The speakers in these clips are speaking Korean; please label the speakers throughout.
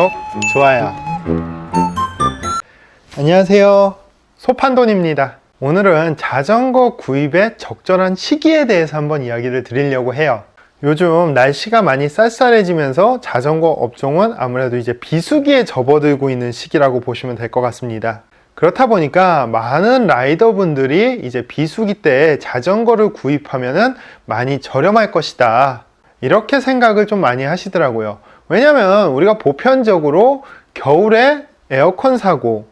Speaker 1: 구독, 좋아요. 안녕하세요. 소판돈입니다. 오늘은 자전거 구입의 적절한 시기에 대해서 한번 이야기를 드리려고 해요. 요즘 날씨가 많이 쌀쌀해지면서 자전거 업종은 아무래도 이제 비수기에 접어들고 있는 시기라고 보시면 될 것 같습니다. 그렇다 보니까 많은 라이더분들이 이제 비수기 때 자전거를 구입하면은 많이 저렴할 것이다, 이렇게 생각을 좀 많이 하시더라고요. 왜냐면 우리가 보편적으로 겨울에 에어컨 사고,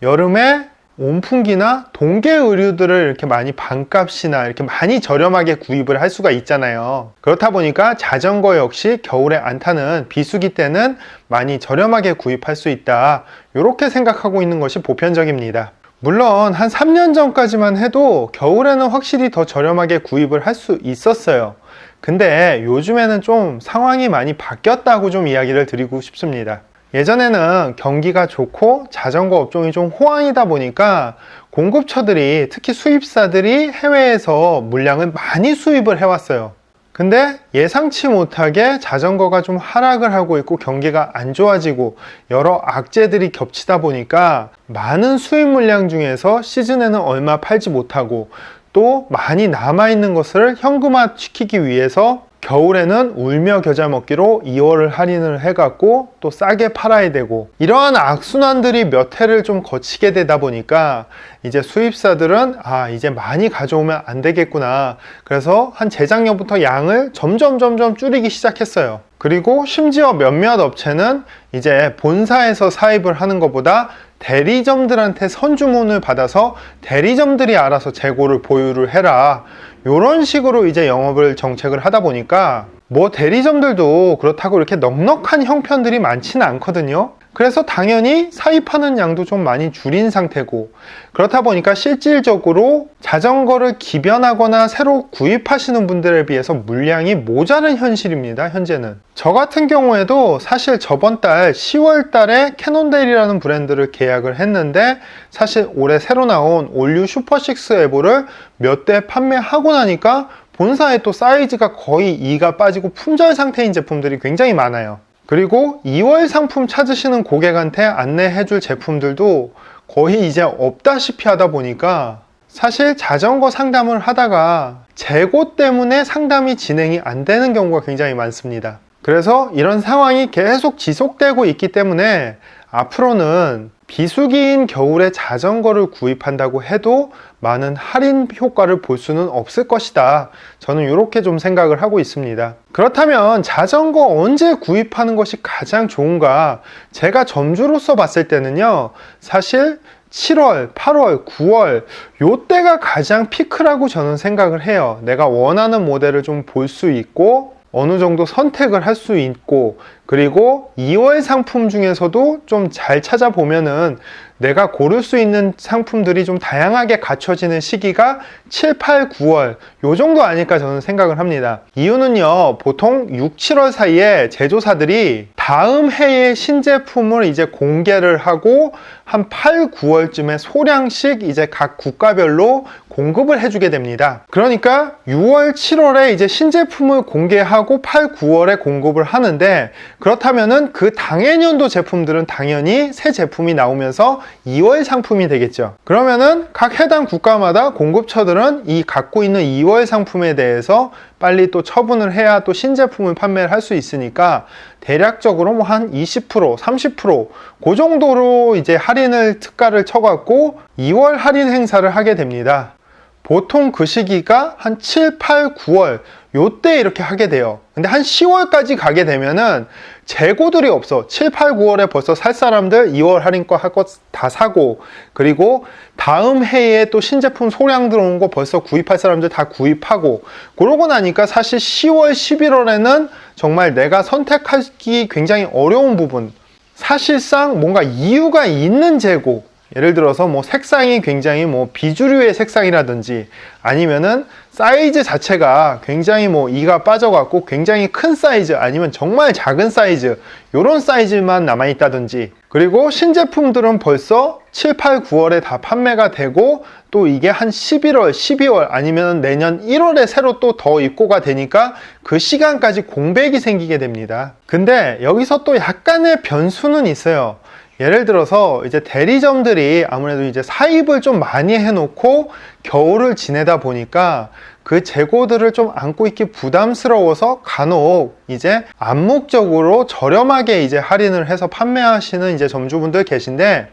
Speaker 1: 여름에 온풍기나 동계 의류들을 이렇게 많이 반값이나 이렇게 많이 저렴하게 구입을 할 수가 있잖아요. 그렇다 보니까 자전거 역시 겨울에 안 타는 비수기 때는 많이 저렴하게 구입할 수 있다, 이렇게 생각하고 있는 것이 보편적입니다. 물론 한 3년 전까지만 해도 겨울에는 확실히 더 저렴하게 구입을 할 수 있었어요. 근데 요즘에는 좀 상황이 많이 바뀌었다고 좀 이야기를 드리고 싶습니다. 예전에는 경기가 좋고 자전거 업종이 좀 호황이다 보니까 공급처들이, 특히 수입사들이 해외에서 물량을 많이 수입을 해왔어요. 근데 예상치 못하게 자전거가 좀 하락을 하고 있고 경기가 안 좋아지고 여러 악재들이 겹치다 보니까 많은 수입 물량 중에서 시즌에는 얼마 팔지 못하고 또 많이 남아있는 것을 현금화 시키기 위해서 겨울에는 울며 겨자 먹기로 2월을 할인을 해갖고 또 싸게 팔아야 되고, 이러한 악순환들이 몇 해를 좀 거치게 되다 보니까 이제 수입사들은 이제 많이 가져오면 안 되겠구나, 그래서 한 재작년부터 양을 점점 줄이기 시작했어요. 그리고 심지어 몇몇 업체는 이제 본사에서 사입을 하는 것보다 대리점들한테 선주문을 받아서 대리점들이 알아서 재고를 보유를 해라, 이런 식으로 이제 영업을 정책을 하다 보니까 뭐 대리점들도 그렇다고 이렇게 넉넉한 형편들이 많지는 않거든요. 그래서 당연히 사입하는 양도 좀 많이 줄인 상태고, 그렇다 보니까 실질적으로 자전거를 기변하거나 새로 구입하시는 분들에 비해서 물량이 모자란 현실입니다. 현재는 저 같은 경우에도 사실 저번 달 10월 달에 캐논데일이라는 브랜드를 계약을 했는데, 사실 올해 새로 나온 올류 슈퍼6 에보를 몇 대 판매하고 나니까 본사에 또 사이즈가 거의 2가 빠지고 품절 상태인 제품들이 굉장히 많아요. 그리고 2월 상품 찾으시는 고객한테 안내해줄 제품들도 거의 이제 없다시피 하다 보니까 사실 자전거 상담을 하다가 재고 때문에 상담이 진행이 안 되는 경우가 굉장히 많습니다. 그래서 이런 상황이 계속 지속되고 있기 때문에 앞으로는 비수기인 겨울에 자전거를 구입한다고 해도 많은 할인 효과를 볼 수는 없을 것이다, 저는 이렇게 좀 생각을 하고 있습니다. 그렇다면 자전거 언제 구입하는 것이 가장 좋은가? 제가 점주로서 봤을 때는요, 사실 7월, 8월, 9월 요때가 가장 피크라고 저는 생각을 해요. 내가 원하는 모델을 좀 볼 수 있고 어느 정도 선택을 할 수 있고, 그리고 2월 상품 중에서도 좀 잘 찾아보면은 내가 고를 수 있는 상품들이 좀 다양하게 갖춰지는 시기가 7, 8, 9월 요 정도 아닐까 저는 생각을 합니다. 이유는요, 보통 6, 7월 사이에 제조사들이 다음 해의 신제품을 이제 공개를 하고 한 8, 9월쯤에 소량씩 이제 각 국가별로 공급을 해주게 됩니다. 그러니까 6월, 7월에 이제 신제품을 공개하고 8, 9월에 공급을 하는데, 그렇다면은 그 당해년도 제품들은 당연히 새 제품이 나오면서 2월 상품이 되겠죠. 그러면은 각 해당 국가마다 공급처들은 이 갖고 있는 2월 상품에 대해서 빨리 또 처분을 해야 또 신제품을 판매를 할 수 있으니까 대략적으로 뭐 한 20%, 30% 그 정도로 이제 할인을 특가를 쳐갖고 2월 할인 행사를 하게 됩니다. 보통 그 시기가 한 7, 8, 9월 요때 이렇게 하게 돼요. 근데 한 10월까지 가게 되면은 재고들이 없어. 7, 8, 9월에 벌써 살 사람들 2월 할인가 할 것 다 사고, 그리고 다음 해에 또 신제품 소량 들어온 거 벌써 구입할 사람들 다 구입하고, 그러고 나니까 사실 10월, 11월에는 정말 내가 선택하기 굉장히 어려운 부분, 사실상 뭔가 이유가 있는 재고, 예를 들어서 뭐 색상이 굉장히 뭐 비주류의 색상이라든지 아니면은 사이즈 자체가 굉장히 이가 빠져갖고 굉장히 큰 사이즈 아니면 정말 작은 사이즈 요런 사이즈만 남아있다든지, 그리고 신제품들은 벌써 7, 8, 9월에 다 판매가 되고 또 이게 한 11월, 12월 아니면 내년 1월에 새로 또 더 입고가 되니까 그 시간까지 공백이 생기게 됩니다. 근데 여기서 또 약간의 변수는 있어요. 예를 들어서 이제 대리점들이 아무래도 이제 사입을 좀 많이 해놓고 겨울을 지내다 보니까 그 재고들을 좀 안고 있기 부담스러워서 간혹 이제 암묵적으로 저렴하게 이제 할인을 해서 판매하시는 이제 점주분들 계신데,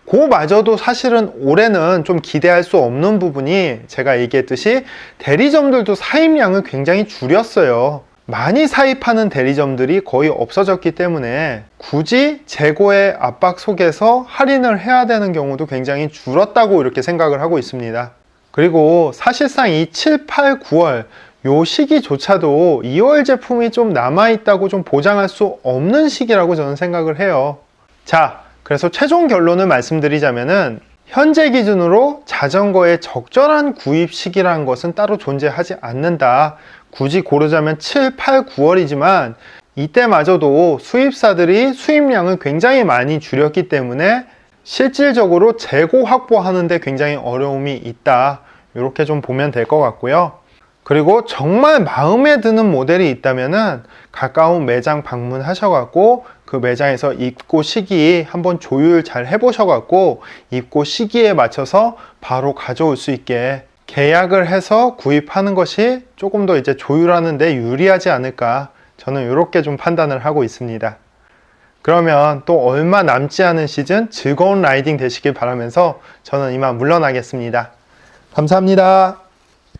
Speaker 1: 그마저도 사실은 올해는 좀 기대할 수 없는 부분이, 제가 얘기했듯이 대리점들도 사입량을 굉장히 줄였어요. 많이 사입하는 대리점들이 거의 없어졌기 때문에 굳이 재고의 압박 속에서 할인을 해야 되는 경우도 굉장히 줄었다고 이렇게 생각을 하고 있습니다. 그리고 사실상 이 7, 8, 9월 요 시기조차도 2월 제품이 좀 남아있다고 좀 보장할 수 없는 시기라고 저는 생각을 해요. 자, 그래서 최종 결론을 말씀드리자면은 현재 기준으로 자전거의 적절한 구입 시기라는 것은 따로 존재하지 않는다. 굳이 고르자면 7, 8, 9월이지만 이때마저도 수입사들이 수입량을 굉장히 많이 줄였기 때문에 실질적으로 재고 확보하는 데 굉장히 어려움이 있다. 이렇게 좀 보면 될 것 같고요. 그리고 정말 마음에 드는 모델이 있다면은 가까운 매장 방문하셔갖고 그 매장에서 입고 시기 한번 조율 잘 해보셔갖고 입고 시기에 맞춰서 바로 가져올 수 있게 계약을 해서 구입하는 것이 조금 더 이제 조율하는 데 유리하지 않을까, 저는 이렇게 좀 판단을 하고 있습니다. 그러면 또 얼마 남지 않은 시즌 즐거운 라이딩 되시길 바라면서 저는 이만 물러나겠습니다. 감사합니다.